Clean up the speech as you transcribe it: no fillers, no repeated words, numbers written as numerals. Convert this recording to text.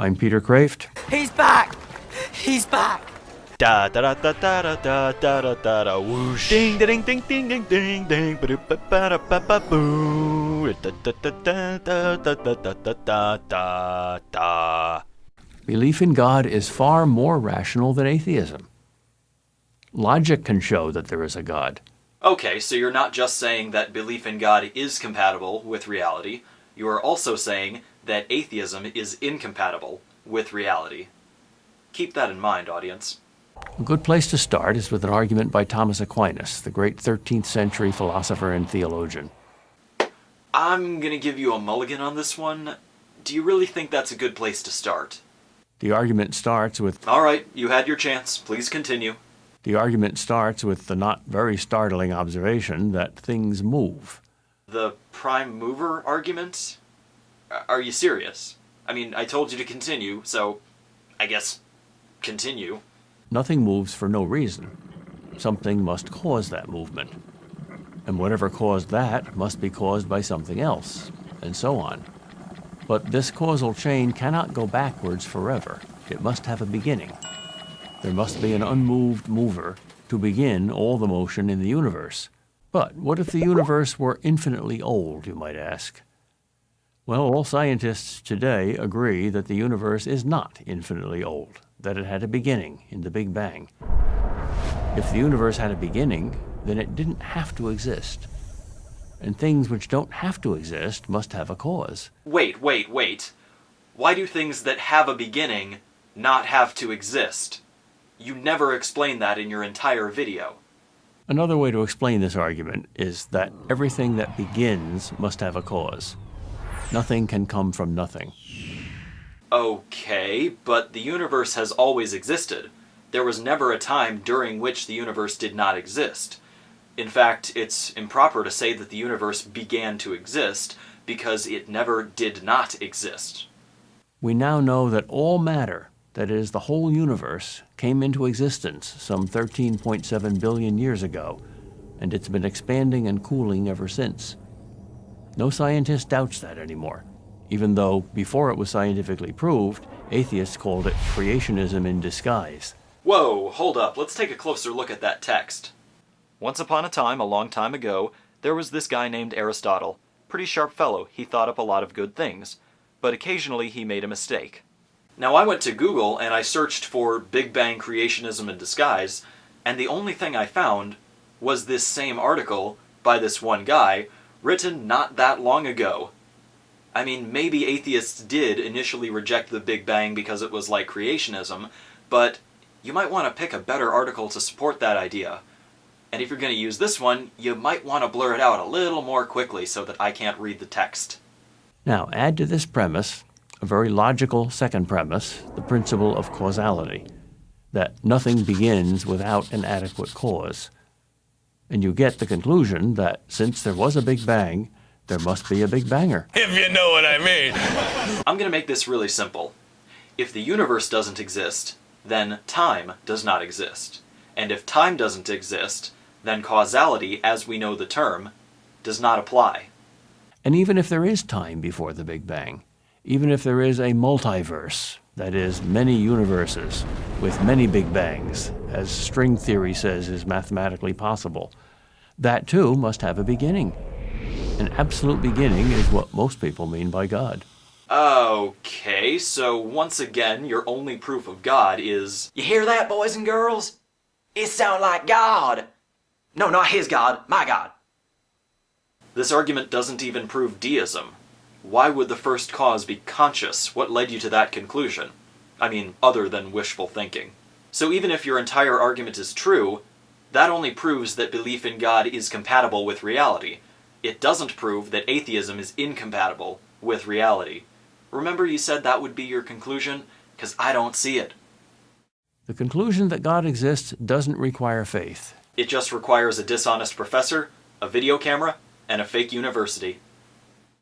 I'm Peter Kreeft. He's back! He's back! Da da da da da da da da da da da whoosh. Ding ding ding ding ding ding ding ba ba ba ba ba boo. Da da da da da da da da da da da. Belief in God is far more rational than atheism. Logic can show that there is a God. Okay, so you're not just saying that belief in God is compatible with reality, you are also saying that atheism is incompatible with reality. Keep that in mind, audience. A good place to start is with an argument by Thomas Aquinas, the great 13th century philosopher and theologian. I'm gonna give you a mulligan on this one. Do you really think that's a good place to start? The argument starts with... Alright, you had your chance. Please continue. The argument starts with the not very startling observation that things move. The prime mover argument? Are you serious? I mean, I told you to continue, so I guess continue. Nothing moves for no reason. Something must cause that movement. And whatever caused that must be caused by something else, and so on. But this causal chain cannot go backwards forever. It must have a beginning. There must be an unmoved mover to begin all the motion in the universe. But what if the universe were infinitely old, you might ask? Well, all scientists today agree that the universe is not infinitely old, that it had a beginning in the Big Bang. If the universe had a beginning, then it didn't have to exist. And things which don't have to exist must have a cause. Wait. Why do things that have a beginning not have to exist? You never explained that in your entire video. Another way to explain this argument is that everything that begins must have a cause. Nothing can come from nothing. Okay, but the universe has always existed. There was never a time during which the universe did not exist. In fact, it's improper to say that the universe began to exist, because it never did not exist. We now know that all matter, that is, the whole universe, came into existence some 13.7 billion years ago, and it's been expanding and cooling ever since. No scientist doubts that anymore, even though, before it was scientifically proved, atheists called it creationism in disguise. Whoa, hold up, let's take a closer look at that text. Once upon a time, a long time ago, there was this guy named Aristotle. Pretty sharp fellow, he thought up a lot of good things. But occasionally he made a mistake. Now I went to Google and I searched for Big Bang creationism in disguise, and the only thing I found was this same article by this one guy, written not that long ago. I mean, maybe atheists did initially reject the Big Bang because it was like creationism, but you might want to pick a better article to support that idea. And if you're going to use this one, you might want to blur it out a little more quickly so that I can't read the text. Now, add to this premise a very logical second premise, the principle of causality, that nothing begins without an adequate cause. And you get the conclusion that since there was a Big Bang, there must be a Big Banger. If you know what I mean. I'm going to make this really simple. If the universe doesn't exist, then time does not exist. And if time doesn't exist, then causality, as we know the term, does not apply. And even if there is time before the Big Bang, even if there is a multiverse, that is, many universes with many Big Bangs, as string theory says is mathematically possible, that too must have a beginning. An absolute beginning is what most people mean by God. Okay, so once again, your only proof of God is... You hear that, boys and girls? It sounds like God. No, not his God, my God. This argument doesn't even prove deism. Why would the first cause be conscious? What led you to that conclusion? I mean, other than wishful thinking. So even if your entire argument is true, that only proves that belief in God is compatible with reality. It doesn't prove that atheism is incompatible with reality. Remember you said that would be your conclusion? Because I don't see it. The conclusion that God exists doesn't require faith. It just requires a dishonest professor, a video camera, and a fake university.